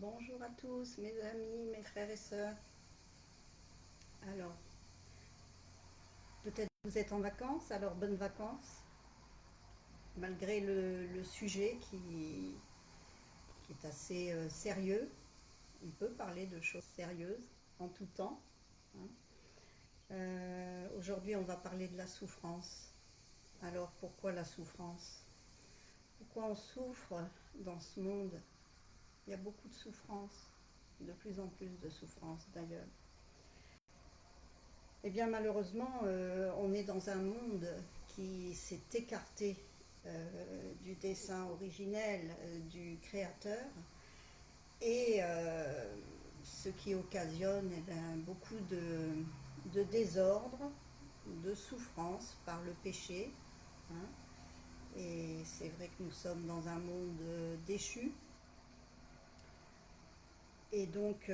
Bonjour à tous, mes amis, mes frères et sœurs. Alors, peut-être que vous êtes en vacances, alors bonnes vacances, malgré le sujet qui est assez sérieux. On peut parler de choses sérieuses en tout temps, hein. Aujourd'hui, on va parler de la souffrance. Alors, pourquoi la souffrance? Pourquoi on souffre dans ce monde? Il y a beaucoup de souffrance, de plus en plus de souffrance d'ailleurs. Eh bien malheureusement, on est dans un monde qui s'est écarté du dessein originel du Créateur et ce qui occasionne beaucoup de désordre, de souffrance par le péché, hein. Et c'est vrai que nous sommes dans un monde déchu. Et donc,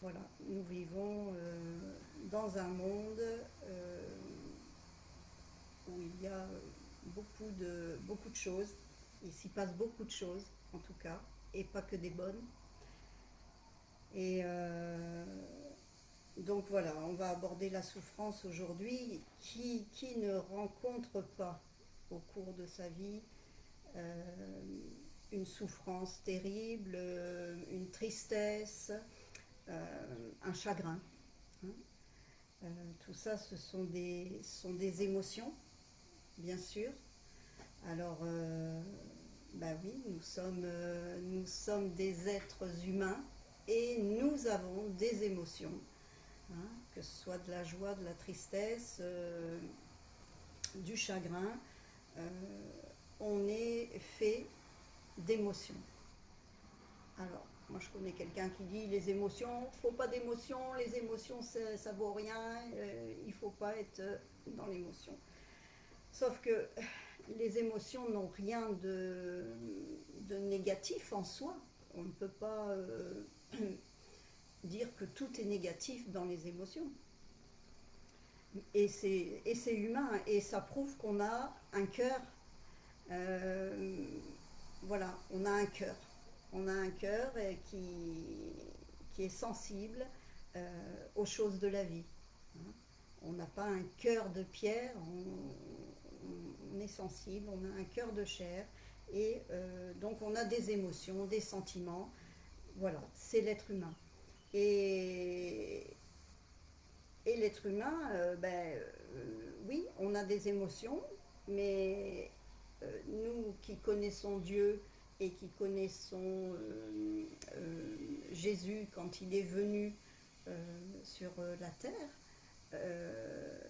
voilà, nous vivons dans un monde où il y a beaucoup de choses. Il s'y passe beaucoup de choses, en tout cas, et pas que des bonnes. Et donc voilà, on va aborder la souffrance aujourd'hui. Qui ne rencontre pas au cours de sa vie euh, une souffrance terrible, une tristesse, un chagrin, hein. Tout ça, sont des émotions, bien sûr. Alors, bah oui, nous sommes des êtres humains et nous avons des émotions, hein, que ce soit de la joie, de la tristesse, du chagrin. Euh, on est fait d'émotions. Alors, moi je connais quelqu'un qui dit les émotions, faut pas d'émotions, les émotions ça vaut rien, il faut pas être dans l'émotion. Sauf que les émotions n'ont rien de négatif en soi. On ne peut pas dire que tout est négatif dans les émotions. Et c'est humain, et ça prouve qu'on a un cœur. euh, voilà, on a un cœur. On a un cœur qui est sensible aux choses de la vie, hein. On n'a pas un cœur de pierre, on est sensible, on a un cœur de chair, et donc on a des émotions, des sentiments. Voilà, c'est l'être humain. Et, et l'être humain, oui, on a des émotions, mais nous qui connaissons Dieu et qui connaissons Jésus quand il est venu sur la terre, euh,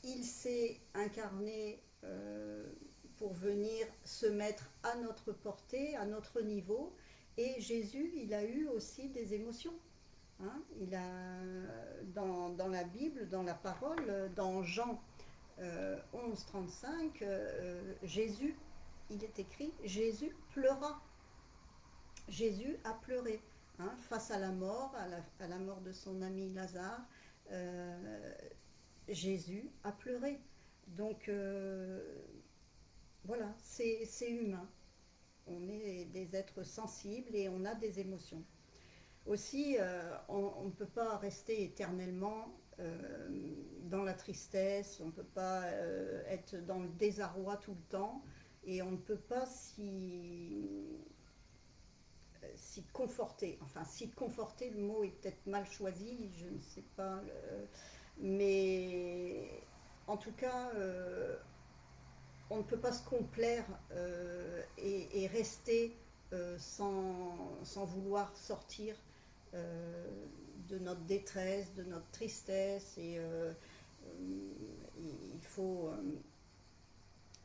il s'est incarné pour venir se mettre à notre portée, à notre niveau. Et Jésus, il a eu aussi des émotions, hein. Il a, dans la Bible, dans la parole, dans Jean 11, 35, Jésus, il est écrit, Jésus pleura. Jésus a pleuré, hein, face à la mort, à la mort de son ami Lazare. euh, Jésus a pleuré. Donc voilà, c'est humain. On est des êtres sensibles et on a des émotions. Aussi, on ne peut pas rester éternellement dans la tristesse, on ne peut pas être dans le désarroi tout le temps, et on ne peut pas s'y conforter. Enfin, s'y conforter, le mot est peut-être mal choisi, je ne sais pas. Mais en tout cas, on ne peut pas se complaire et rester sans vouloir sortir euh, de notre détresse, de notre tristesse. Et il faut,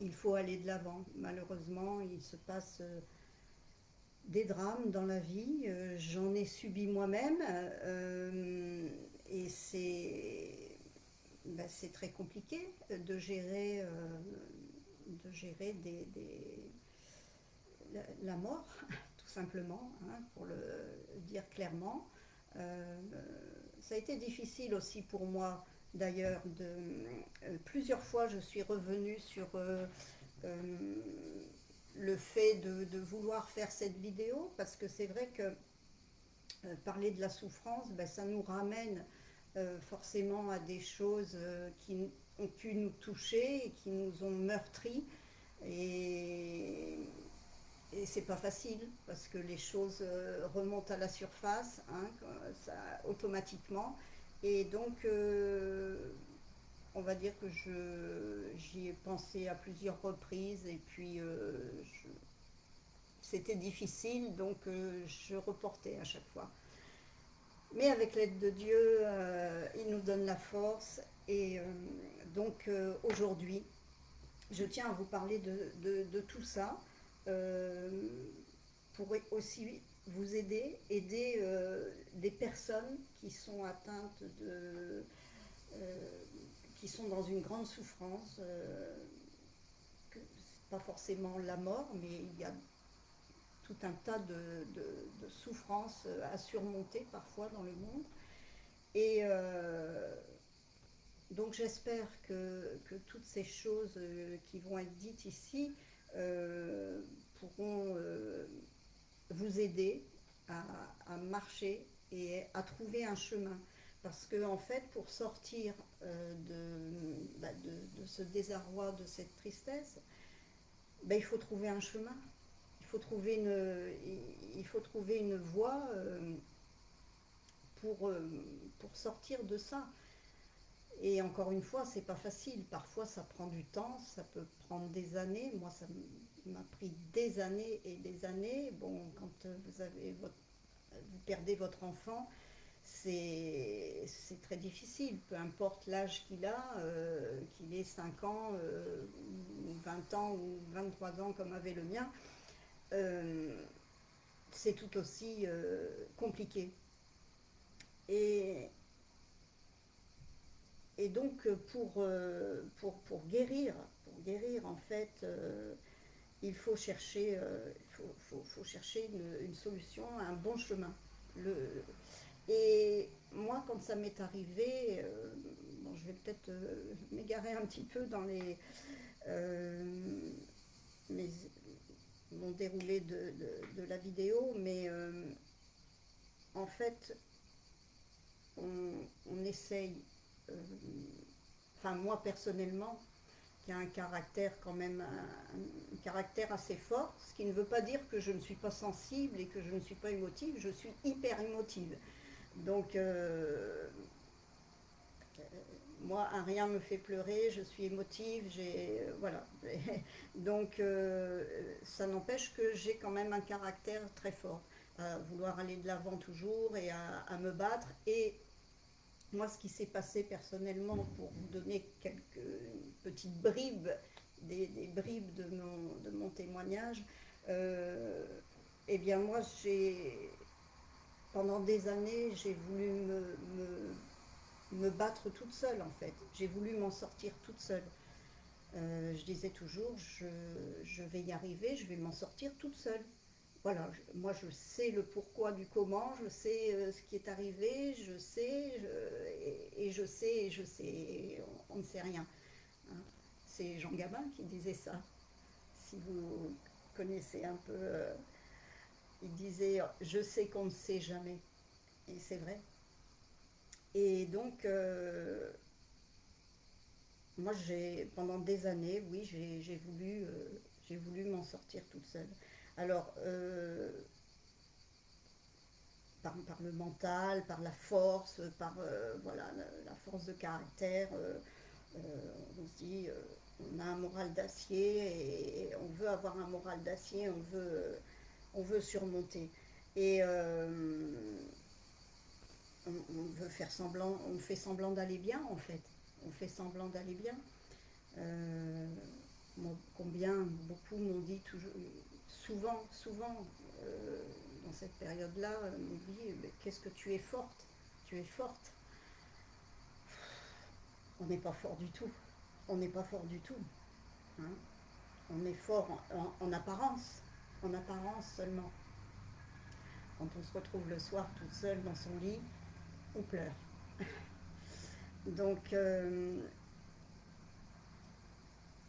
il faut aller de l'avant. Malheureusement, il se passe des drames dans la vie. J'en ai subi moi-même, et c'est très compliqué de gérer la mort, tout simplement, hein, pour le dire clairement. Euh, Ça a été difficile aussi pour moi, d'ailleurs, plusieurs fois je suis revenue sur le fait de vouloir faire cette vidéo, parce que c'est vrai que parler de la souffrance, ben, ça nous ramène forcément à des choses qui ont pu nous toucher et qui nous ont meurtris. Et, et c'est pas facile parce que les choses remontent à la surface, hein, ça, automatiquement. Et donc, on va dire que j'y ai pensé à plusieurs reprises et puis c'était difficile, donc je reportais à chaque fois. Mais avec l'aide de Dieu, il nous donne la force. Et donc aujourd'hui, je tiens à vous parler de tout ça euh, pour aussi vous aider des personnes qui sont atteintes qui sont dans une grande souffrance, que c'est pas forcément la mort, mais il y a tout un tas de souffrances à surmonter parfois dans le monde. Et donc j'espère que toutes ces choses qui vont être dites ici euh, pourront vous aider à, à, marcher et à trouver un chemin. Parce que en fait, pour sortir de ce désarroi, de cette tristesse, ben, il faut trouver un chemin. Il faut trouver il faut trouver une voie pour, euh, pour sortir de ça. Et encore une fois, c'est pas facile. Parfois, ça prend du temps, ça peut prendre des années. Moi, ça m'a pris des années et des années. Bon, quand vous perdez votre enfant, c'est très difficile, peu importe l'âge qu'il a, qu'il ait 5 ans, ou 20 ans, ou 23 ans comme avait le mien, euh, c'est tout aussi compliqué. Et, et donc pour guérir en fait, il faut chercher, faut chercher une solution, un bon chemin. Le, et moi, quand ça m'est arrivé, bon, je vais peut-être m'égarer un petit peu dans euh, mes, mon déroulé de la vidéo, mais en fait, on essaye, euh, enfin moi personnellement, qui a un caractère quand même, un caractère assez fort, ce qui ne veut pas dire que je ne suis pas sensible et que je ne suis pas émotive, je suis hyper émotive. Donc, moi, un rien me fait pleurer, je suis émotive, voilà. Donc, ça n'empêche que j'ai quand même un caractère très fort, à vouloir aller de l'avant toujours et à me battre. Et moi, ce qui s'est passé personnellement, pour vous donner quelques petites bribes, des bribes de mon témoignage, euh, eh bien moi, pendant des années, j'ai voulu me battre toute seule en fait. J'ai voulu m'en sortir toute seule. Je disais toujours, je vais y arriver, je vais m'en sortir toute seule. Voilà, moi je sais le pourquoi du comment, je sais ce qui est arrivé, je sais, et je sais, et je sais, et on ne sait rien. Hein. C'est Jean Gabin qui disait ça. Si vous connaissez un peu, il disait je sais qu'on ne sait jamais. Et c'est vrai. Et donc, moi, pendant des années, oui, j'ai voulu m'en sortir toute seule. Alors, par le mental, par la force, par voilà, la force de caractère, on se dit, on a un moral d'acier et on veut avoir un moral d'acier, on veut surmonter. Et on veut faire semblant, on fait semblant d'aller bien en fait. On fait semblant d'aller bien. Euh, beaucoup m'ont dit toujours, souvent, euh, dans cette période-là, m'ont dit qu'est-ce que tu es forte, tu es forte. On n'est pas fort du tout, on n'est pas fort du tout. Hein. On est fort en apparence seulement. Quand on se retrouve le soir toute seule dans son lit, on pleure. Donc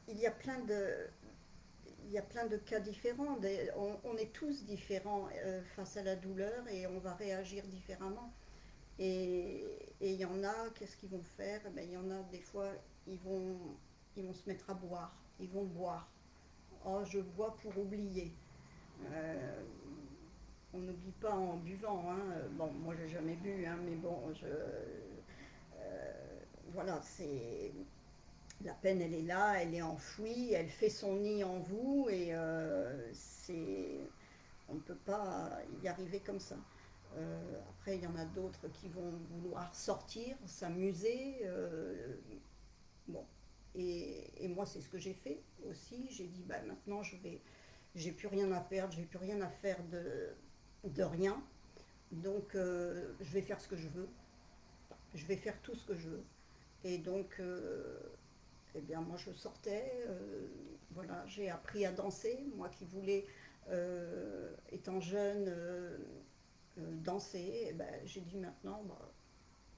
il y a plein il y a plein de cas différents. On est tous différents face à la douleur et on va réagir différemment. Et il y en a, qu'est-ce qu'ils vont faire? Eh ben, il y en a des fois, ils vont, ils vont se mettre à boire. Ils vont boire. Oh, je bois pour oublier. Euh, on n'oublie pas en buvant. Hein. Bon, moi j'ai jamais bu, hein, mais bon, voilà, c'est la peine, elle est là, elle est enfouie, elle fait son nid en vous et on ne peut pas y arriver comme ça. Après, il y en a d'autres qui vont vouloir sortir, s'amuser. Bon. Et moi, c'est ce que j'ai fait aussi. J'ai dit, bah, maintenant, j'ai plus rien à perdre, j'ai plus rien à faire de rien. Donc, je vais faire ce que je veux. Je vais faire tout ce que je veux. Et donc, eh bien, moi, je sortais. Voilà, j'ai appris à danser. Moi qui voulais, étant jeune, danser, eh ben, j'ai dit maintenant, bah,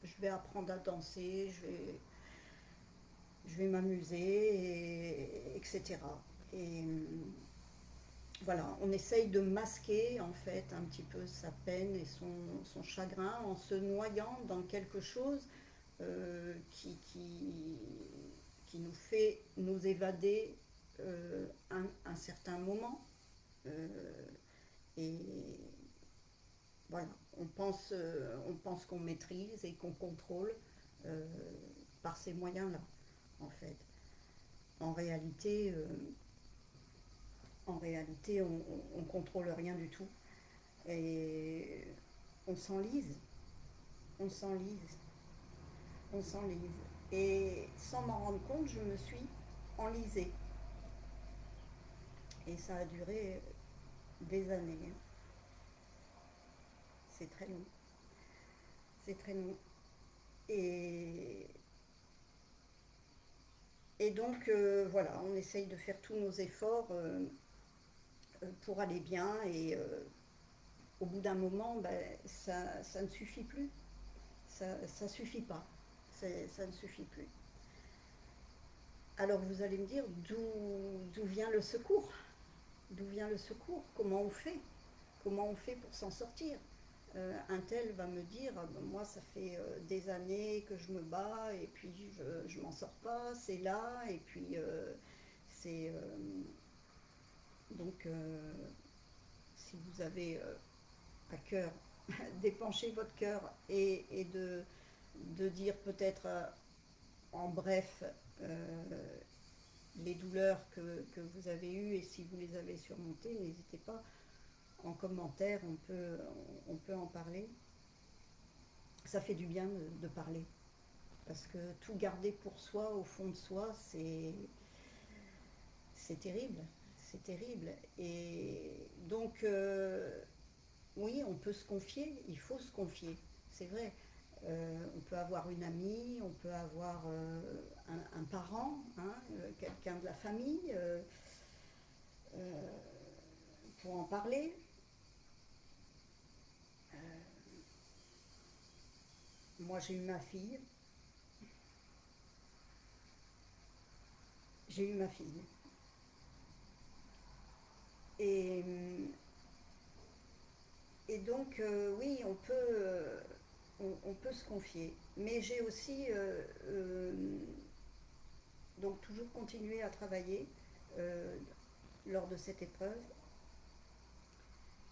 je vais apprendre à danser, je vais m'amuser, etc. Et voilà, on essaye de masquer en fait un petit peu sa peine et son chagrin en se noyant dans quelque chose qui nous fait nous évader un certain moment. Euh, et voilà, on pense qu'on maîtrise et qu'on contrôle euh, par ces moyens-là, en fait. En réalité, euh, En réalité, on contrôle rien du tout. Et on s'enlise, on s'enlise, on s'enlise. Et sans m'en rendre compte, je me suis enlisée. Et ça a duré des années. C'est très long. C'est très long. Et, et donc, voilà, on essaye de faire tous nos efforts pour aller bien. Et au bout d'un moment, ben, ça ne suffit plus. Ça suffit pas. Ça ne suffit plus. Alors vous allez me dire d'où vient le secours? D'où vient le secours? Comment on fait? Comment on fait pour s'en sortir? Un tel va me dire, moi ça fait des années que je me bats et puis je m'en sors pas, c'est là, et puis c'est... donc si vous avez à cœur d'épancher votre cœur et de dire peut-être en bref les douleurs que vous avez eues et si vous les avez surmontées, n'hésitez pas en commentaire, on peut en parler. Ça fait du bien de parler parce que tout garder pour soi, au fond de soi, c'est terrible. C'est terrible. Et donc, oui, on peut se confier, il faut se confier, c'est vrai. On peut avoir une amie, on peut avoir un parent, hein, quelqu'un de la famille, euh, pour en parler. Moi, j'ai eu ma fille. J'ai eu ma fille. Et, et donc, oui, on peut se confier. Mais j'ai aussi donc toujours continué à travailler euh, lors de cette épreuve.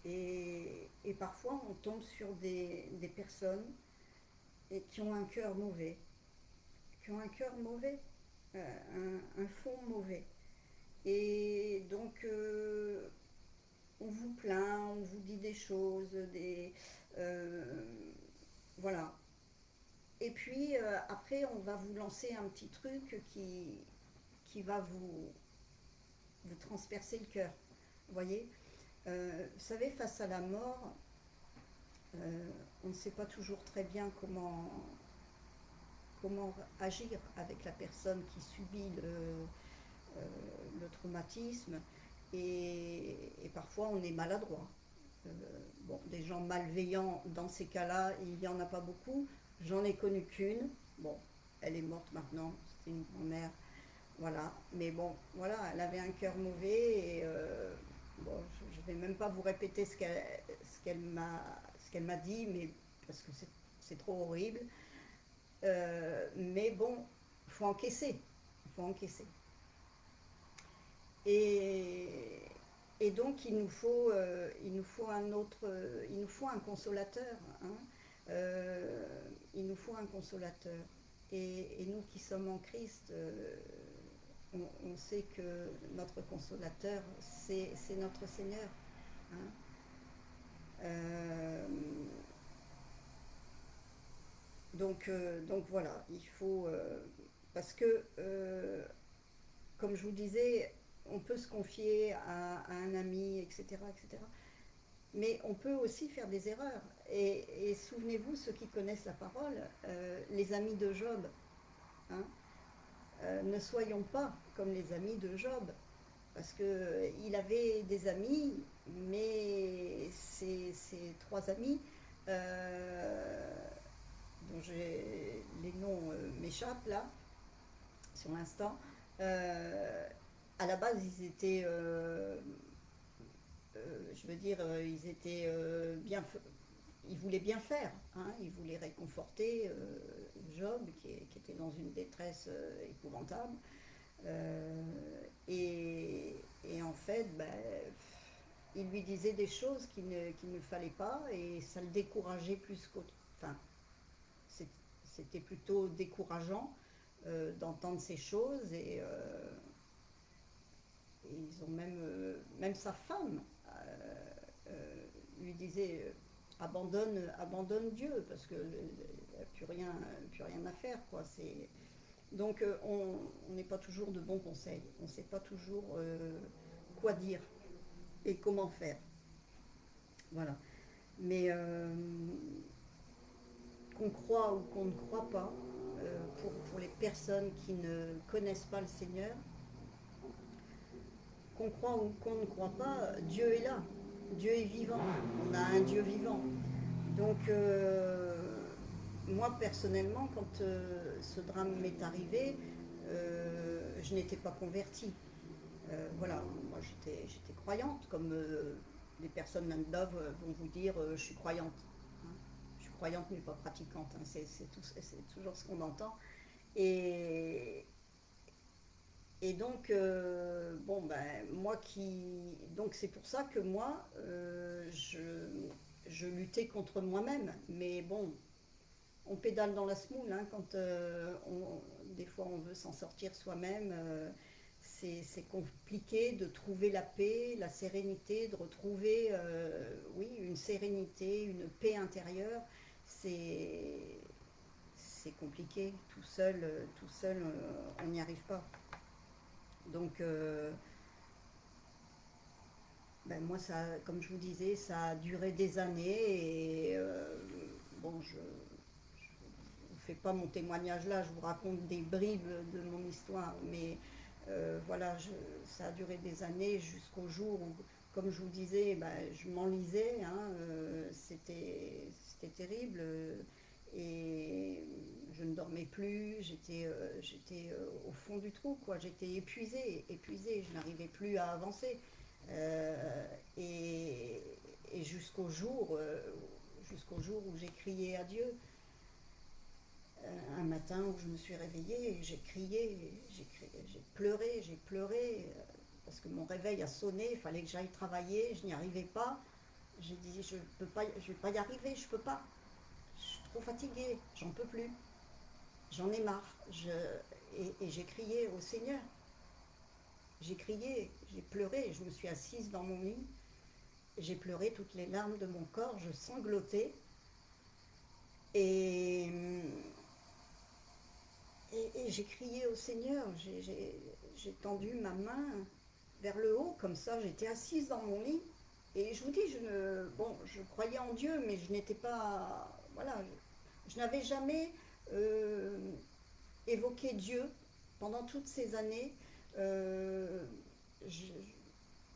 Et parfois, on tombe sur des personnes qui ont un cœur mauvais, qui ont un cœur mauvais, un fond mauvais. Et donc, on vous plaint, on vous dit des choses, euh, voilà. Et puis après, on va vous lancer un petit truc qui va vous transpercer le cœur. Vous voyez, vous savez, face à la mort, on ne sait pas toujours très bien comment agir avec la personne qui subit le traumatisme. Et parfois, on est maladroit. Euh, bon, des gens malveillants dans ces cas-là, il n'y en a pas beaucoup. J'en ai connu qu'une. Bon, elle est morte maintenant, c'était une grand-mère. Voilà, mais bon, voilà, elle avait un cœur mauvais et bon, je ne vais même pas vous répéter ce qu'elle m'a dit, mais parce que c'est trop horrible. Mais bon, faut encaisser, faut encaisser. Et, et donc il nous faut un autre, il nous faut un consolateur. Hein. Euh, il nous faut un consolateur. Et nous qui sommes en Christ, on sait que notre consolateur, c'est notre Seigneur. Hein. Euh, donc voilà, il faut... parce que, comme je vous disais, on peut se confier à un ami, etc., etc. Mais on peut aussi faire des erreurs. Et souvenez-vous, ceux qui connaissent la parole, les amis de Job, hein, ne soyons pas comme les amis de Job, parce qu'il avait des amis, mais ces trois amis, euh, dont les noms m'échappent là, sur l'instant, euh, à la base ils étaient, je veux dire, ils étaient bien, ils voulaient bien faire, hein, ils voulaient réconforter Job qui était dans une détresse épouvantable. Euh, et en fait, ben, il lui disait des choses qu'il ne fallait pas et ça le décourageait plus qu'autre. Enfin, c'était plutôt décourageant d'entendre ces choses et ils ont même sa femme lui disait abandonne Dieu parce qu'il n'y a plus rien à faire quoi. Donc on n'est pas toujours de bons conseils, on ne sait pas toujours quoi dire et comment faire. Voilà. Mais qu'on croit ou qu'on ne croit pas, pour les personnes qui ne connaissent pas le Seigneur, qu'on croit ou qu'on ne croit pas, Dieu est là. Dieu est vivant. On a un Dieu vivant. Donc, moi personnellement, quand ce drame m'est arrivé, je n'étais pas convertie. Voilà, moi j'étais croyante, comme les personnes lambda vont vous dire je suis croyante. Hein. Je suis croyante mais pas pratiquante, hein. C'est toujours ce qu'on entend. Et, et donc, bon, ben, moi qui. Donc, c'est pour ça que moi, je luttais contre moi-même. Mais bon, on pédale dans la semoule, hein, quand des fois on veut s'en sortir soi-même. C'est compliqué de trouver la paix, la sérénité, de retrouver, oui, une sérénité, une paix intérieure. C'est c'est compliqué. Tout seul, on n'y arrive pas. Donc, ben moi, ça, comme je vous disais, ça a duré des années et bon, je ne vous fais pas mon témoignage là, je vous raconte des bribes de mon histoire, mais voilà, ça a duré des années jusqu'au jour où, comme je vous disais, ben, je m'enlisais, hein, c'était terrible et je ne dormais plus, j'étais au fond du trou, quoi, j'étais épuisée, je n'arrivais plus à avancer. Et, et jusqu'au jour où j'ai crié à Dieu. Un matin où je me suis réveillée et j'ai crié, j'ai pleuré, parce que mon réveil a sonné, il fallait que j'aille travailler, je n'y arrivais pas. J'ai dit, je vais pas y arriver, je peux pas. Je suis trop fatiguée, j'en peux plus, j'en ai marre. Et j'ai crié au Seigneur. J'ai crié, j'ai pleuré, je me suis assise dans mon lit. J'ai pleuré toutes les larmes de mon corps, je sanglotais. Et, et j'ai crié au Seigneur, j'ai tendu ma main vers le haut, comme ça, j'étais assise dans mon lit. Et je vous dis, bon, je croyais en Dieu, mais je n'étais pas. Voilà, je n'avais jamais euh, évoqué Dieu pendant toutes ces années. Euh, je,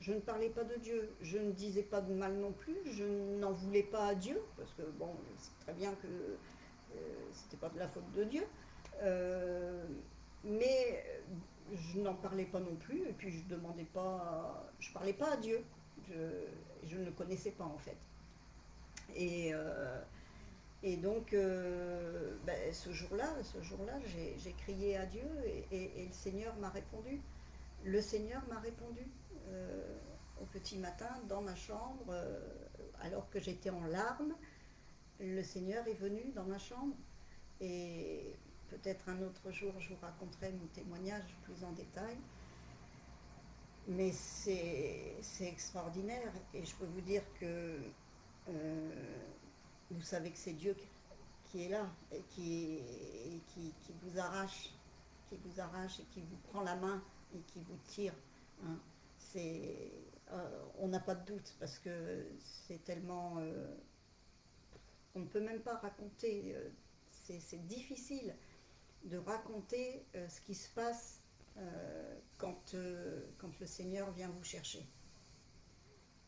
je ne parlais pas de Dieu, je ne disais pas de mal non plus, je n'en voulais pas à Dieu, parce que bon, c'est très bien que c'était pas de la faute de Dieu. Euh, mais je n'en parlais pas non plus, et puis je demandais pas, je parlais pas à Dieu, je ne le connaissais pas en fait. Et, euh, et donc, ben, ce jour-là, j'ai crié à Dieu et le Seigneur m'a répondu. Le Seigneur m'a répondu au petit matin dans ma chambre, alors que j'étais en larmes. Le Seigneur est venu dans ma chambre et peut-être un autre jour je vous raconterai mon témoignage plus en détail. Mais c'est extraordinaire et je peux vous dire que euh, vous savez que c'est Dieu qui est là et qui vous arrache et qui vous prend la main et qui vous tire. Hein. C'est, on n'a pas de doute parce que c'est tellement, on ne peut même pas raconter. C'est difficile de raconter ce qui se passe quand le Seigneur vient vous chercher.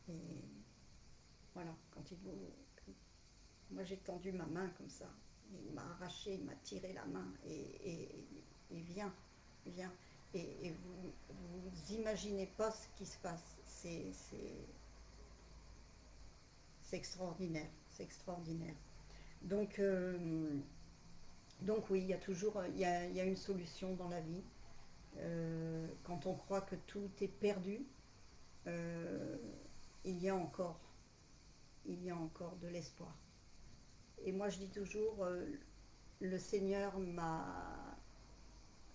Et voilà, moi j'ai tendu ma main comme ça. Il m'a arraché, il m'a tiré la main et viens, viens. Et vous imaginez pas ce qui se passe. C'est extraordinaire, c'est extraordinaire. Donc, donc oui, il y a toujours il y a une solution dans la vie. Quand on croit que tout est perdu, euh, il y a encore, il y a encore de l'espoir. Et moi je dis toujours, le Seigneur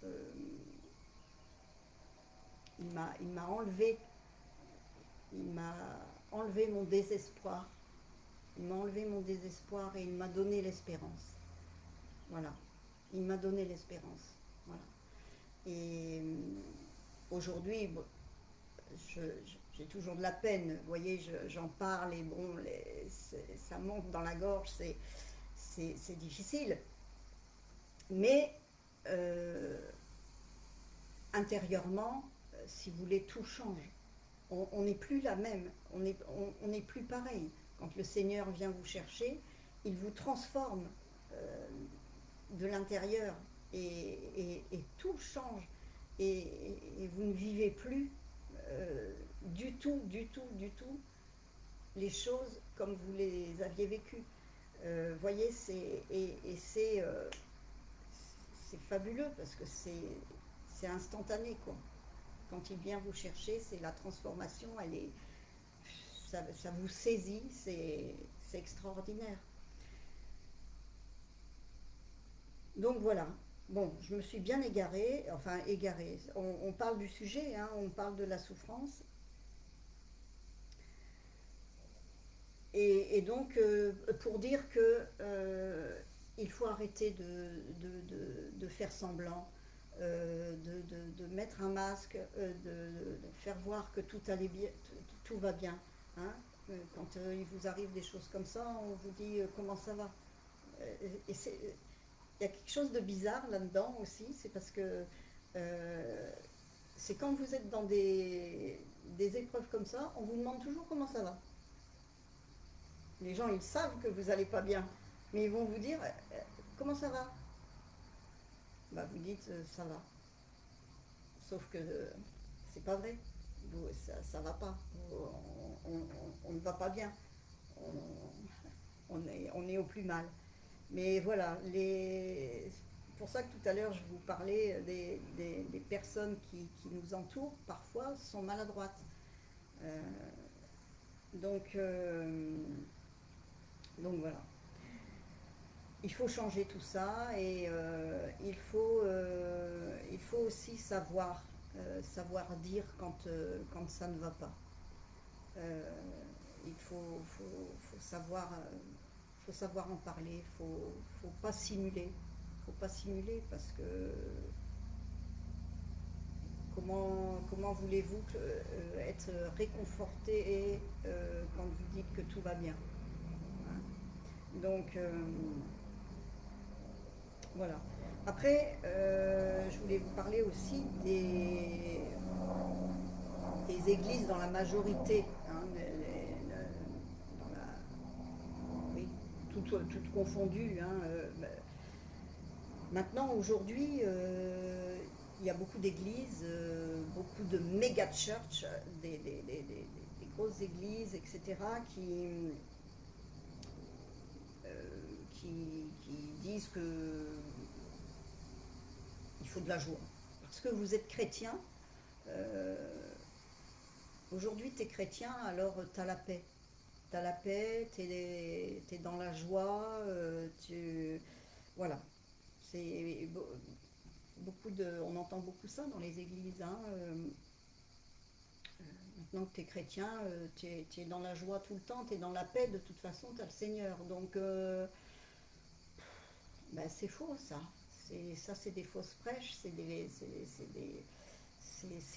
euh, il m'a enlevé, il m'a enlevé mon désespoir. Il m'a enlevé mon désespoir et il m'a donné l'espérance. Voilà. Il m'a donné l'espérance. Voilà. Et aujourd'hui, bon, j'ai toujours de la peine. Vous voyez, j'en parle et bon, ça monte dans la gorge, c'est difficile. Mais euh, intérieurement, si vous voulez, tout change. On n'est plus la même, on n'est plus pareil. Quand le Seigneur vient vous chercher, il vous transforme euh, de l'intérieur et tout change. Et vous ne vivez plus du tout, du tout, du tout les choses comme vous les aviez vécues. Voyez, c'est fabuleux parce que c'est instantané quoi. Quand il vient vous chercher, c'est la transformation, ça vous saisit, c'est extraordinaire. Donc voilà. Bon, je me suis bien égarée, enfin égarée. On parle du sujet, hein, on parle de la souffrance. Et donc, pour dire que il faut arrêter de faire semblant, de mettre un masque, de faire voir que tout allait bien, tout va bien. Hein. Quand il vous arrive des choses comme ça, on vous dit comment ça va. Et il y a quelque chose de bizarre là-dedans aussi, c'est parce que euh, c'est quand vous êtes dans des épreuves comme ça, on vous demande toujours comment ça va. Les gens, ils savent que vous n'allez pas bien, mais ils vont vous dire comment ça va. Bah, vous dites ça va. Sauf que c'est pas vrai. Ça va pas. On ne va pas bien. On est au plus mal. Mais voilà, c'est pour ça que tout à l'heure je vous parlais des personnes qui nous entourent, parfois sont maladroites. Euh, donc, euh, donc voilà. Il faut changer tout ça et il faut aussi savoir dire quand ça ne va pas. Euh, il faut savoir en parler, faut pas simuler. Faut pas simuler parce que comment voulez-vous être réconforté quand vous dites que tout va bien. Hein. Donc voilà. Après, je voulais vous parler aussi des églises dans la majorité, hein, dans la, oui, toutes confondues. Hein, Maintenant, aujourd'hui, il y a beaucoup d'églises, beaucoup de méga church, des grosses églises, etc., qui disent que il faut de la joie. Parce que vous êtes chrétien, euh, aujourd'hui tu es chrétien, alors tu as la paix. Tu as la paix, tu es dans la joie, voilà. C'est beaucoup on entend beaucoup ça dans les églises. Hein, maintenant que tu es chrétien, tu es dans la joie tout le temps, tu es dans la paix, de toute façon, tu as le Seigneur. Donc, ben, c'est faux ça. Ça, c'est des fausses prêches, c'est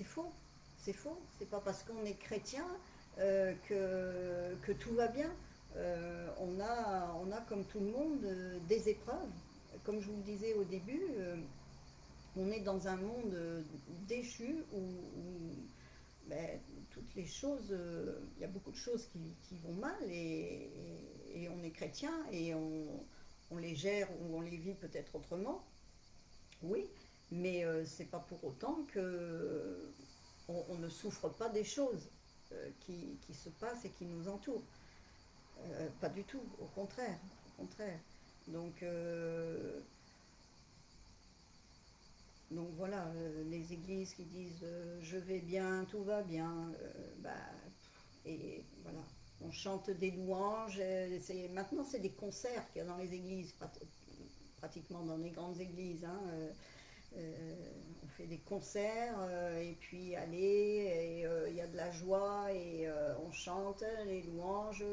faux. C'est faux. C'est pas parce qu'on est chrétien que tout va bien. On a, comme tout le monde, des épreuves. Comme je vous le disais au début, on est dans un monde déchu où ben, toutes les choses, il y a beaucoup de choses qui vont mal et on est chrétien et on les gère ou on les vit peut-être autrement, oui, mais c'est pas pour autant que on ne souffre pas des choses qui se passent et qui nous entourent. Pas du tout, au contraire, au contraire. Donc, donc voilà, les églises qui disent je vais bien, tout va bien, bah, et voilà, on chante des louanges. Maintenant, c'est des concerts qu'il y a dans les églises, pratiquement dans les grandes églises. Hein, on fait des concerts et puis allez, et il y a de la joie et on chante les louanges.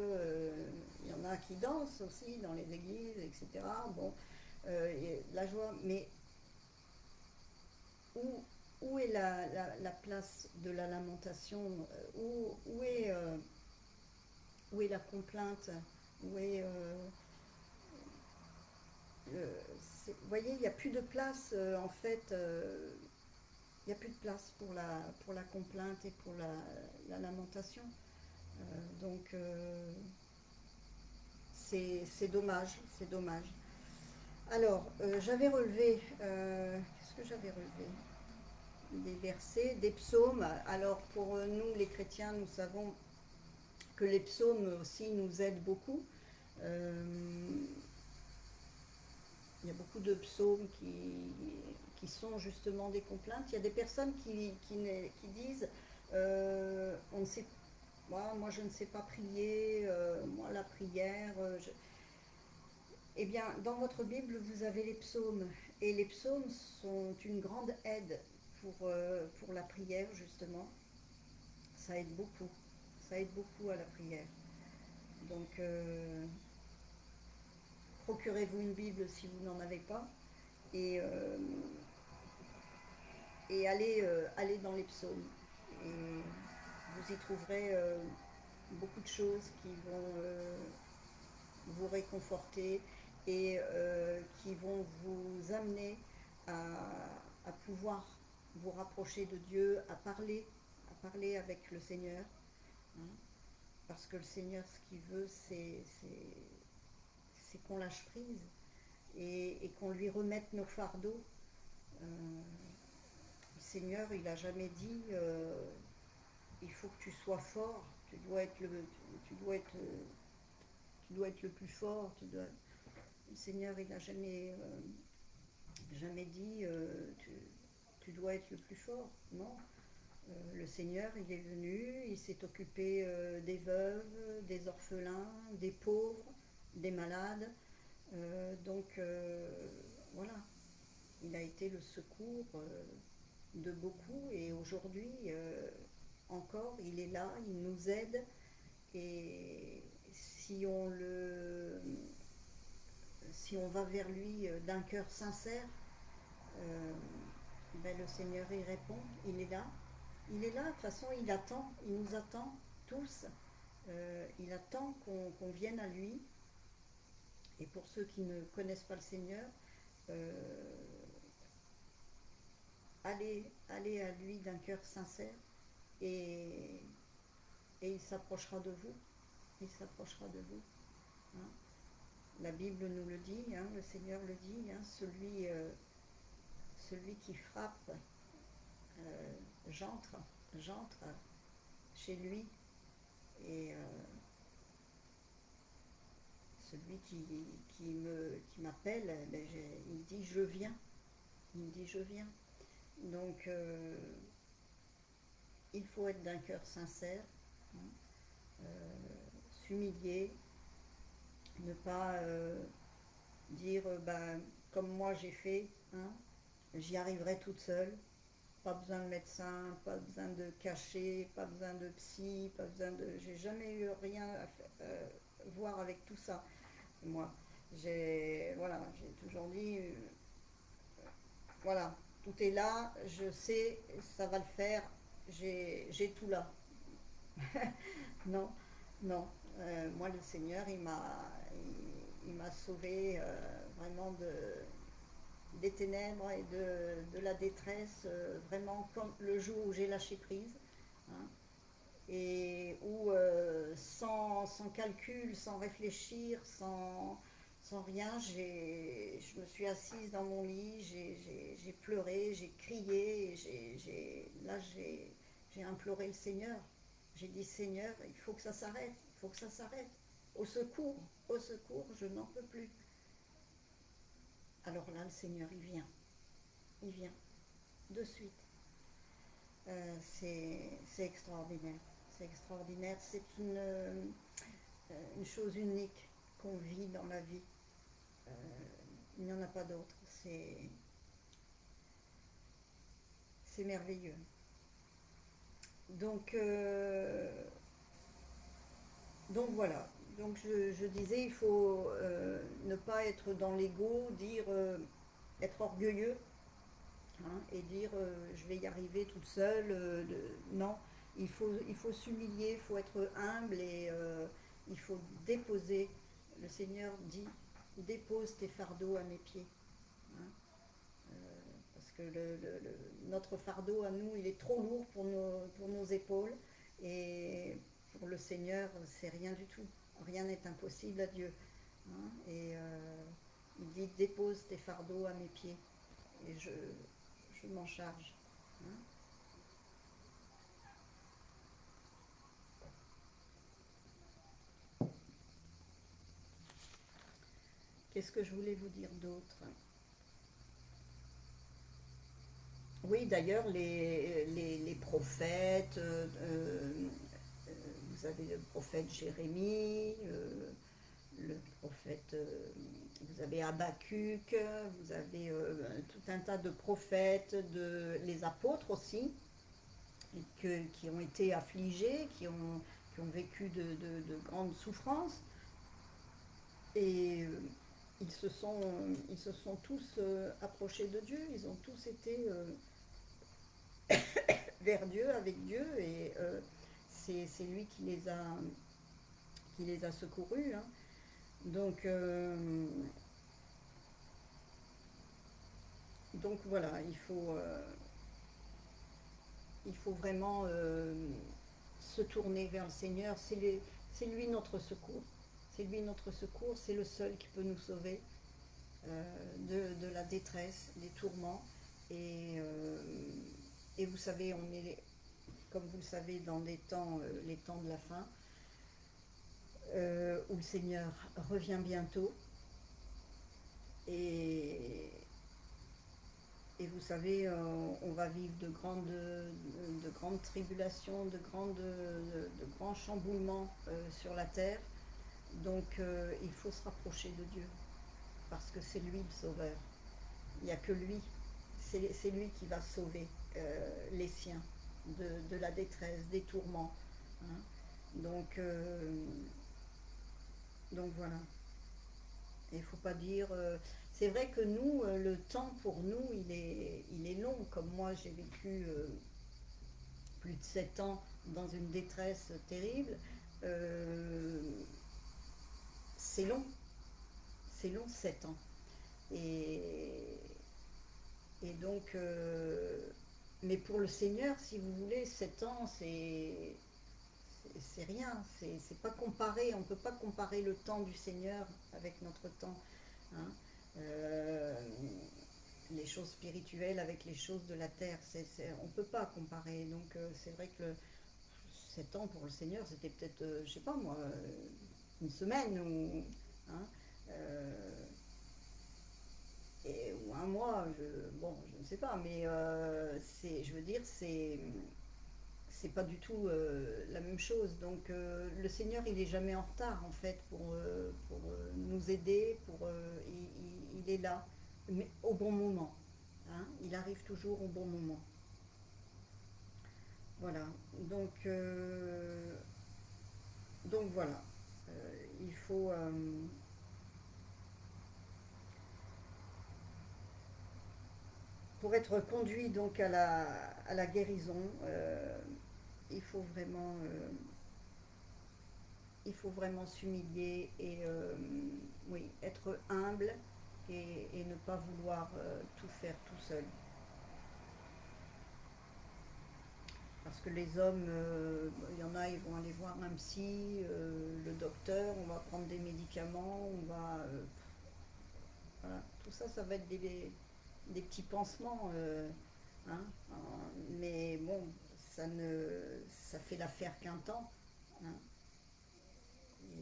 Il y en a qui dansent aussi dans les églises, etc. Bon, la joie, mais où, où est la place de la lamentation? Où est la complainte? Où est vous voyez, il n'y a plus de place en fait. Il n'y a plus de place pour la complainte et pour la lamentation. Donc c'est dommage, c'est dommage. Alors, j'avais relevé, qu'est-ce que j'avais relevé? Des versets, des psaumes. Alors pour nous les chrétiens, nous savons que les psaumes aussi nous aident beaucoup. Euh, il y a beaucoup de psaumes qui sont justement des complaintes. Il y a des personnes qui disent on ne sait, moi je ne sais pas prier, moi la prière. Eh bien, dans votre Bible, vous avez les psaumes. Et les psaumes sont une grande aide pour la prière, justement. Ça aide beaucoup. Ça aide beaucoup à la prière. Donc, procurez-vous une Bible si vous n'en avez pas. Et, euh, et allez dans les psaumes. Et vous y trouverez beaucoup de choses qui vont vous réconforter et qui vont vous amener à, à pouvoir vous rapprocher de Dieu, à parler avec le Seigneur. Hein, parce que le Seigneur, ce qu'il veut, c'est qu'on lâche prise et qu'on lui remette nos fardeaux. Euh, le Seigneur, il n'a jamais dit il faut que tu sois fort, tu dois être, tu dois être le plus fort. Le Seigneur, il n'a jamais dit tu dois être le plus fort. Non. Le Seigneur, il est venu, il s'est occupé des veuves, des orphelins, des pauvres, des malades. Donc voilà, il a été le secours de beaucoup et aujourd'hui encore, il est là, il nous aide et si on va vers lui d'un cœur sincère, euh, ben le Seigneur y répond, il est là. Il est là, de toute façon, il attend, il nous attend tous. Il attend qu'on vienne à lui. Et pour ceux qui ne connaissent pas le Seigneur, euh, allez à lui d'un cœur sincère et, et il s'approchera de vous. Il s'approchera de vous. Hein. La Bible nous le dit, hein, le Seigneur le dit, hein, celui qui frappe, euh, j'entre, j'entre chez lui. Et celui qui m'appelle, ben, il dit je viens. Il me dit je viens. Donc il faut être d'un cœur sincère, hein, s'humilier, ne pas dire ben, comme moi j'ai fait, hein, j'y arriverai toute seule. Pas besoin de médecin, pas besoin de cachet, pas besoin de psy, pas besoin de. J'ai jamais eu rien à voir avec tout ça. Moi, j'ai toujours dit, voilà, tout est là, je sais, ça va le faire, j'ai tout là. Non, non. Moi, le Seigneur, il m'a sauvé vraiment des ténèbres et de la détresse, vraiment comme le jour où j'ai lâché prise, hein, et où sans calcul, sans réfléchir, sans rien, je me suis assise dans mon lit, j'ai pleuré, j'ai crié, là j'ai imploré le Seigneur. J'ai dit Seigneur, il faut que ça s'arrête, il faut que ça s'arrête. Au secours, je n'en peux plus. Alors là, le Seigneur, il vient, de suite. C'est extraordinaire. C'est extraordinaire. C'est une chose unique qu'on vit dans la vie. Euh, il n'y en a pas d'autre. C'est merveilleux. Donc, donc voilà. Donc je disais, il faut ne pas être dans l'ego, dire être orgueilleux, hein, et dire je vais y arriver toute seule. Non, il faut s'humilier, il faut être humble et il faut déposer. Le Seigneur dit dépose tes fardeaux à mes pieds, hein. Parce que notre fardeau à nous, il est trop lourd pour nos épaules. Et pour le Seigneur, c'est rien du tout. Rien n'est impossible à Dieu, hein. Et il dit dépose tes fardeaux à mes pieds. Et je m'en charge, hein. Qu'est-ce que je voulais vous dire d'autre? Oui, d'ailleurs, les prophètes, vous avez le prophète Jérémie, le prophète, vous avez Habakkuk, vous avez tout un tas de prophètes, les apôtres aussi, qui ont été affligés, qui ont vécu de grandes souffrances. Et ils se sont tous approchés de Dieu, ils ont tous été vers Dieu, avec Dieu, et c'est lui qui les a secourus, hein. Donc, donc voilà, il faut vraiment se tourner vers le Seigneur. C'est lui notre secours. C'est lui notre secours, c'est le seul qui peut nous sauver de la détresse, des tourments. Et, euh, et vous savez, on est, comme vous le savez, dans les temps de la fin, où le Seigneur revient bientôt. Et, et vous savez, on va vivre de grandes tribulations, de grands chamboulements sur la terre. Donc il faut se rapprocher de Dieu, parce que c'est lui le sauveur. Il n'y a que lui. C'est lui qui va sauver les siens de la détresse, des tourments, hein. Donc, donc voilà. Il ne faut pas dire. C'est vrai que nous, le temps pour nous, il est long. Comme moi, j'ai vécu plus de 7 ans dans une détresse terrible. Euh, c'est long. C'est long, 7 ans. Et, et donc, mais pour le Seigneur, si vous voulez, 7 ans, c'est rien, c'est pas comparé, on ne peut pas comparer le temps du Seigneur avec notre temps. Hein. Euh, les choses spirituelles avec les choses de la terre, on ne peut pas comparer. Donc c'est vrai que 7 ans pour le Seigneur, c'était peut-être, je sais pas moi, une semaine ou, hein, euh, ou un mois, bon, je ne sais pas, mais je veux dire, c'est pas du tout la même chose. Donc le Seigneur, il est jamais en retard en fait pour nous aider, il est là, mais au bon moment. Hein, il arrive toujours au bon moment. Voilà. Donc, donc voilà. Il faut pour être conduit donc à la guérison, il faut vraiment s'humilier et oui, être humble et ne pas vouloir tout faire tout seul. Parce que les hommes, il y en a, ils vont aller voir un psy, le docteur, on va prendre des médicaments, on va. Voilà. Tout ça, ça va être des petits pansements. Hein, mais bon, ça fait l'affaire qu'un temps. Hein.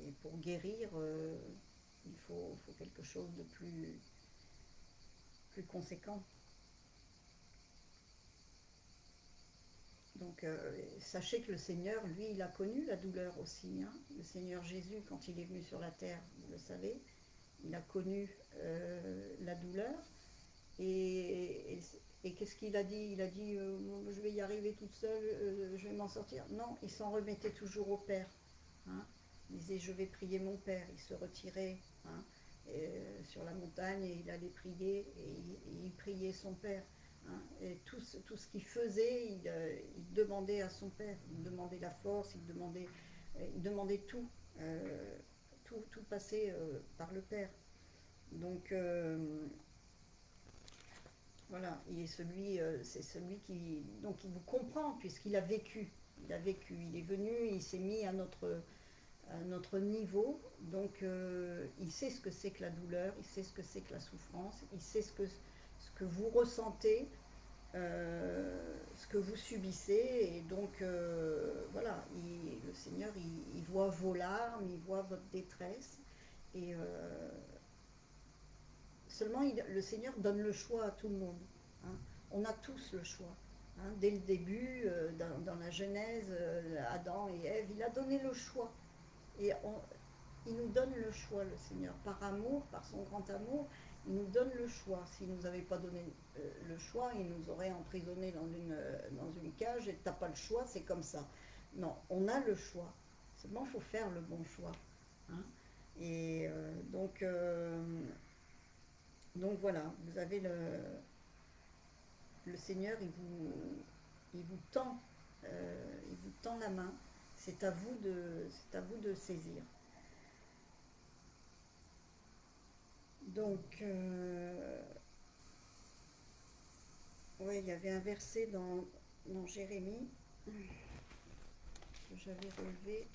Et pour guérir, faut quelque chose de plus conséquent. Donc, sachez que le Seigneur, lui, il a connu la douleur aussi. Hein. Le Seigneur Jésus, quand il est venu sur la terre, vous le savez, il a connu la douleur. Et, et, et qu'est-ce qu'il a dit? Il a dit je vais y arriver toute seule, je vais m'en sortir. Non, il s'en remettait toujours au Père. Hein. Il disait je vais prier mon Père. Il se retirait hein, sur la montagne et il allait prier et il priait son Père. Hein. Et tout ce qu'il faisait, il demandait à son Père. Il demandait la force, il demandait tout. Tout passait par le Père. Donc voilà, c'est celui qui, donc il vous comprend puisqu'il a vécu. Il a vécu, il est venu, il s'est mis à notre niveau, donc il sait ce que c'est que la douleur, il sait ce que c'est que la souffrance, il sait ce que vous ressentez, ce que vous subissez, et donc voilà, le Seigneur, il voit vos larmes, il voit votre détresse, et seulement le Seigneur donne le choix à tout le monde. Hein. On a tous le choix. Hein. Dès le début, dans la Genèse, Adam et Ève, il a donné le choix. Et il nous donne le choix, le Seigneur, par amour, par son grand amour, il nous donne le choix. S'il ne nous avait pas donné le choix, il nous aurait emprisonnés dans une cage et t'as pas le choix, c'est comme ça. Non, on a le choix. Seulement, il faut faire le bon choix. Hein. Et donc voilà, vous avez le Seigneur, il vous tend, il vous tend la main. C'est à vous de saisir. Donc, ouais, il y avait un verset dans Jérémie que j'avais relevé.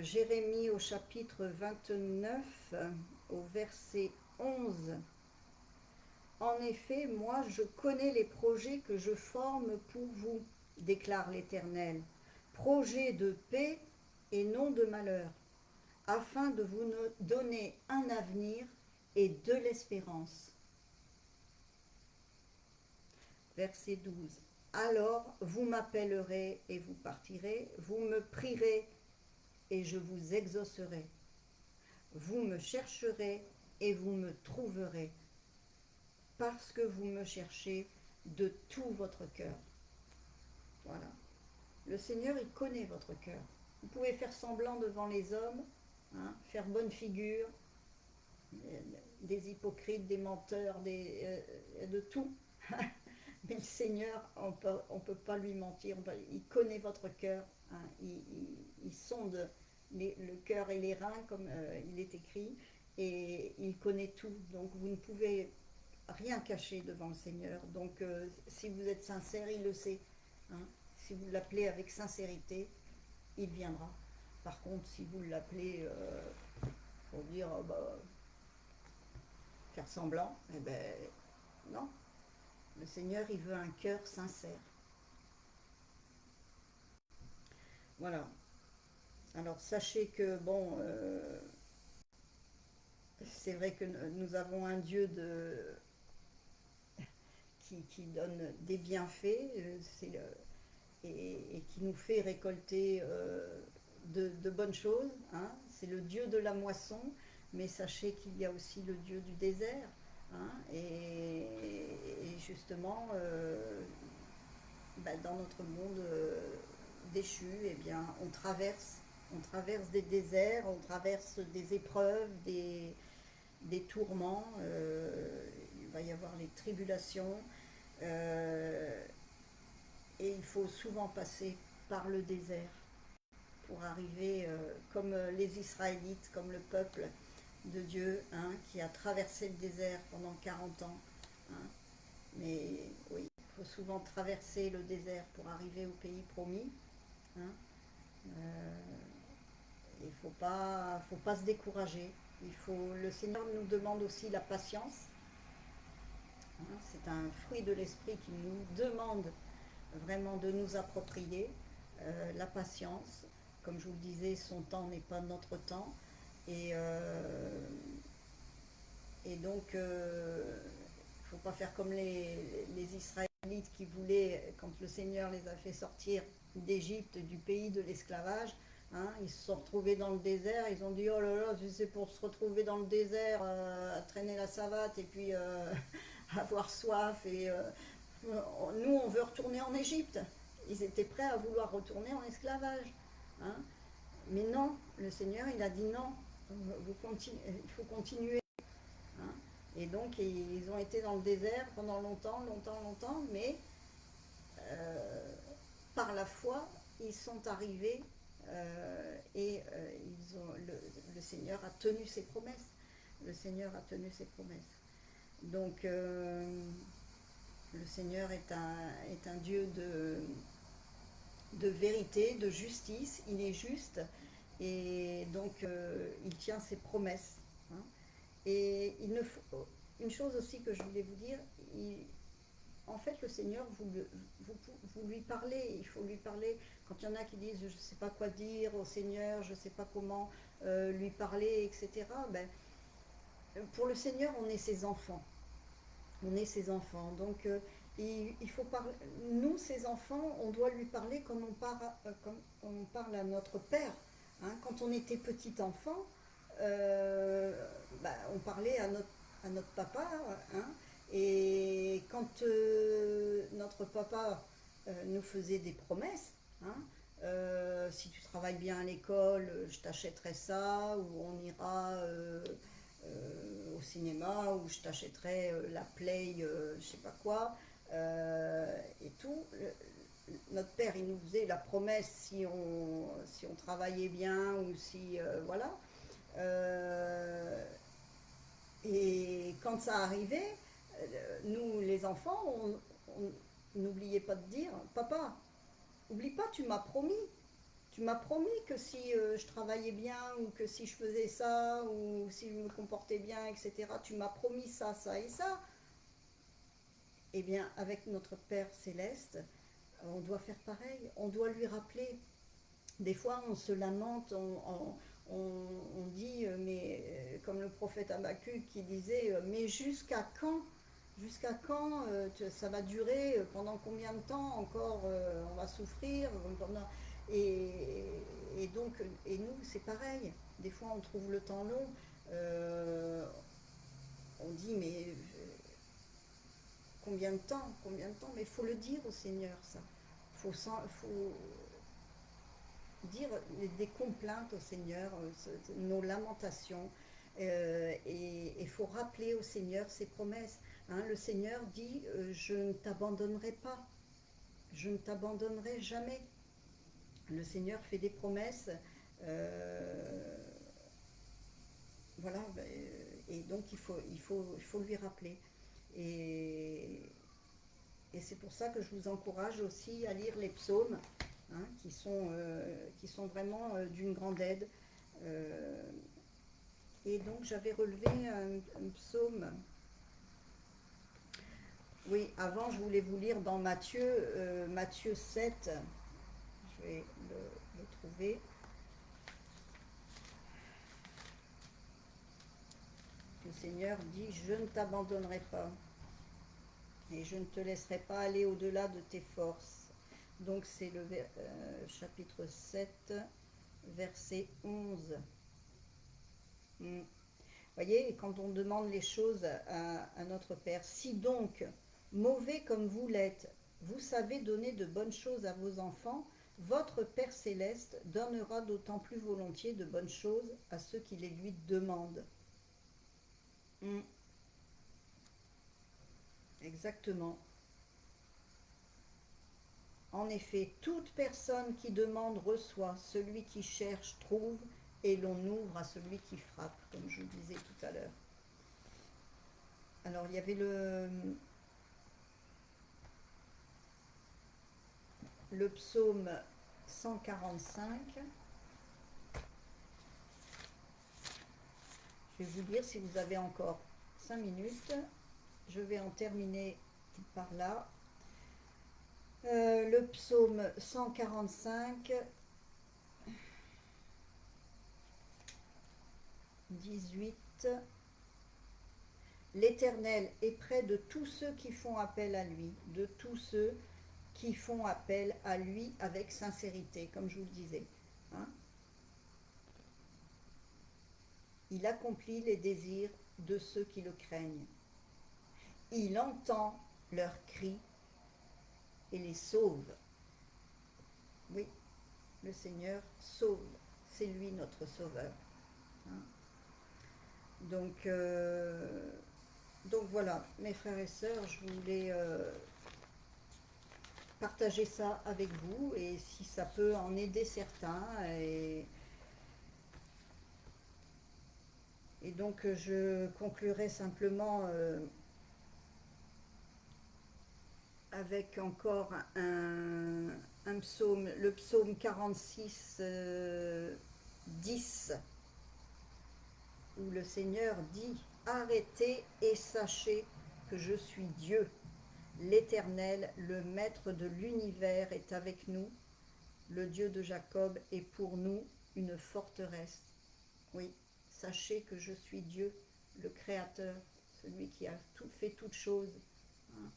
Jérémie au chapitre 29, au verset 11. En effet, moi je connais les projets que je forme pour vous, déclare l'Éternel. Projets de paix et non de malheur, afin de vous donner un avenir et de l'espérance. Verset 12. Alors vous m'appellerez et vous partirez, vous me prierez et je vous exaucerai. Vous me chercherez et vous me trouverez, parce que vous me cherchez de tout votre cœur. Voilà. Le Seigneur, il connaît votre cœur. Vous pouvez faire semblant devant les hommes, hein, faire bonne figure, des hypocrites, des menteurs, de tout. Mais le Seigneur, on peut pas lui mentir. Il connaît votre cœur. Hein, il sonde le cœur et les reins, comme il est écrit, et il connaît tout. Donc vous ne pouvez rien caché devant le Seigneur. Donc si vous êtes sincère, il le sait. Hein. Si vous l'appelez avec sincérité, il viendra. Par contre, si vous l'appelez pour dire bah, faire semblant, eh ben non. Le Seigneur, il veut un cœur sincère. Voilà. Alors sachez que bon, c'est vrai que nous avons un Dieu qui donne des bienfaits, et qui nous fait récolter de bonnes choses. Hein. C'est le Dieu de la moisson, mais sachez qu'il y a aussi le Dieu du désert. Hein. Et justement, bah, dans notre monde déchu, eh bien, on traverse des déserts, on traverse des épreuves, des tourments. Il va y avoir les tribulations. Euh, et il faut souvent passer par le désert pour arriver, comme les Israélites, comme le peuple de Dieu, hein, qui a traversé le désert pendant 40 ans. Hein. Mais oui, il faut souvent traverser le désert pour arriver au pays promis. Hein. Il ne faut pas se décourager. Le Seigneur nous demande aussi la patience. Hein. C'est un fruit de l'esprit qui nous demande vraiment de nous approprier la patience. Comme je vous le disais, son temps n'est pas notre temps. Et, euh, et donc, il ne faut pas faire comme les Israélites qui voulaient, quand le Seigneur les a fait sortir d'Égypte, du pays de l'esclavage, hein, ils se sont retrouvés dans le désert, ils ont dit oh là là, c'est pour se retrouver dans le désert, à traîner la savate et puis avoir soif. Nous, on veut retourner en Égypte. Ils étaient prêts à vouloir retourner en esclavage. Hein. Mais non, le Seigneur, il a dit non, il faut continuer. Hein. Et donc, ils ont été dans le désert pendant longtemps, longtemps, longtemps, mais euh, par la foi, ils sont arrivés le Seigneur a tenu ses promesses. Le Seigneur a tenu ses promesses. Donc, le Seigneur est un Dieu de vérité, de justice. Il est juste et donc il tient ses promesses. Hein. Et il ne faut, une chose aussi que je voulais vous dire, en fait, le Seigneur, vous lui parlez, il faut lui parler. Quand il y en a qui disent je ne sais pas quoi dire au Seigneur, je ne sais pas comment lui parler, etc., ben, pour le Seigneur, on est ses enfants. On est ses enfants. Donc, il faut parler. Nous, ses enfants, on doit lui parler comme on parle à notre père. Hein. Quand on était petit enfant, bah, on parlait à notre papa. Hein. Et quand notre papa nous faisait des promesses, hein, si tu travailles bien à l'école, je t'achèterai ça, ou on ira au cinéma, où je t'achèterai la Play, je sais pas quoi, et tout. Notre père, il nous faisait la promesse si on travaillait bien ou si. Voilà. Euh, et quand ça arrivait, nous, les enfants, on n'oubliait pas de dire papa, oublie pas, tu m'as promis. Tu m'as promis que si je travaillais bien ou que si je faisais ça ou si je me comportais bien, etc., tu m'as promis ça, ça et ça. Eh bien, avec notre Père céleste, on doit faire pareil. On doit lui rappeler. Des fois, on se lamente, on dit, mais comme le prophète Habakkuk qui disait, mais jusqu'à quand? Jusqu'à quand ça va durer? Pendant combien de temps encore on va souffrir? Et, et donc, et nous, c'est pareil. Des fois, on trouve le temps long. Euh, on dit, mais combien de temps? Combien de temps? Mais il faut le dire au Seigneur, ça. Il faut dire des complaintes au Seigneur, nos lamentations. Et il faut rappeler au Seigneur ses promesses. Hein. Le Seigneur dit je ne t'abandonnerai pas, je ne t'abandonnerai jamais. Le Seigneur fait des promesses. euh, voilà, et donc il faut lui rappeler. Et, et c'est pour ça que je vous encourage aussi à lire les psaumes, hein, qui sont vraiment d'une grande aide. Euh, et donc j'avais relevé un psaume. Oui, avant je voulais vous lire dans Matthieu, Matthieu 7, je vais le trouver. Le Seigneur dit, je ne t'abandonnerai pas et je ne te laisserai pas aller au-delà de tes forces. Donc c'est le chapitre 7, verset 11. Vous voyez, quand on demande les choses à notre Père, si donc, mauvais comme vous l'êtes, vous savez donner de bonnes choses à vos enfants, votre Père céleste donnera d'autant plus volontiers de bonnes choses à ceux qui les lui demandent. Exactement. En effet, toute personne qui demande reçoit, celui qui cherche trouve, et l'on ouvre à celui qui frappe, comme je vous disais tout à l'heure. Alors il y avait le psaume 145. Je vais vous dire si vous avez encore 5 minutes. Je vais en terminer par là. Le psaume 145, 18. L'Éternel est près de tous ceux qui font appel à lui, de tous ceux qui font appel à lui avec sincérité, comme je vous le disais. Hein. Il accomplit les désirs de ceux qui le craignent. Il entend leurs cris et les sauve. Oui, le Seigneur sauve. C'est lui notre sauveur. Hein. Donc voilà, mes frères et sœurs, je voulais partager ça avec vous et si ça peut en aider certains. Et donc je conclurai simplement avec encore un psaume, le psaume 46, 10, où le Seigneur dit « Arrêtez et sachez que je suis Dieu. L'Éternel, le Maître de l'univers, est avec nous. Le Dieu de Jacob est pour nous une forteresse. » Oui, sachez que je suis Dieu, le Créateur, celui qui a fait toutes choses. Hein.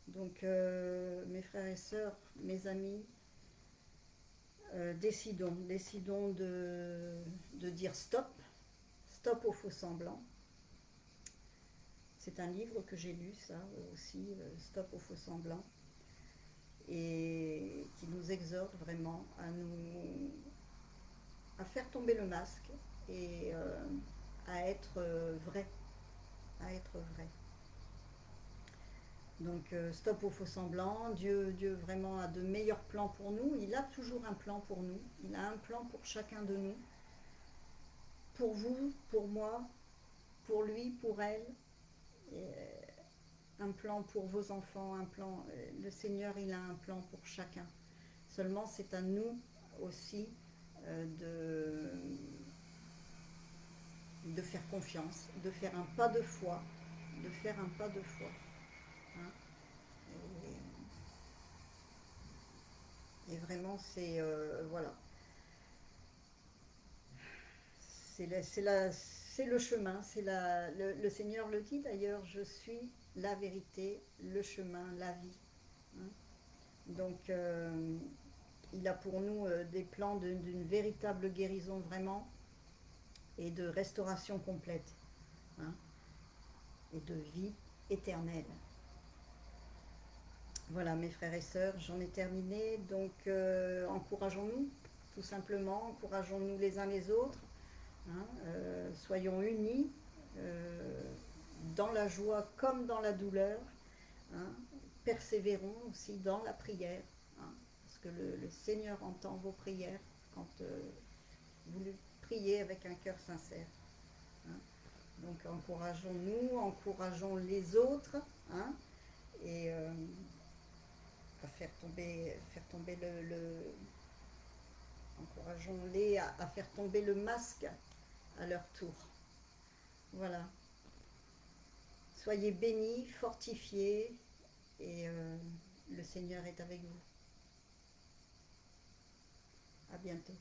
Donc, mes frères et sœurs, mes amis, décidons de dire stop, stop aux faux semblants. C'est un livre que j'ai lu, ça aussi, Stop aux faux semblants, et qui nous exhorte vraiment à faire tomber le masque et à être vrai, à être vrai. Donc stop aux faux semblants. Dieu vraiment a de meilleurs plans pour nous. Il a toujours un plan pour nous. Il a un plan pour chacun de nous. Pour vous, pour moi, pour lui, pour elle. Et un plan pour vos enfants, un plan. Le Seigneur, il a un plan pour chacun. Seulement, c'est à nous aussi de faire confiance, de faire un pas de foi, de faire un pas de foi. Hein. Et vraiment, c'est voilà, c'est le chemin. Le Seigneur le dit d'ailleurs, je suis la vérité, le chemin, la vie. Hein. Donc, il a pour nous des plans d'une véritable guérison vraiment et de restauration complète. Hein, et de vie éternelle. Voilà, mes frères et sœurs, j'en ai terminé. Donc, encourageons-nous, tout simplement, encourageons-nous les uns les autres. Hein, soyons unis dans la joie comme dans la douleur. Hein, persévérons aussi dans la prière. Hein, parce que le Seigneur entend vos prières quand vous le priez avec un cœur sincère. Hein. Donc encourageons-nous, encourageons les autres, hein, et à faire tomber encourageons-les à faire tomber le masque à leur tour. Voilà. Soyez bénis, fortifiés, et le Seigneur est avec vous. À bientôt.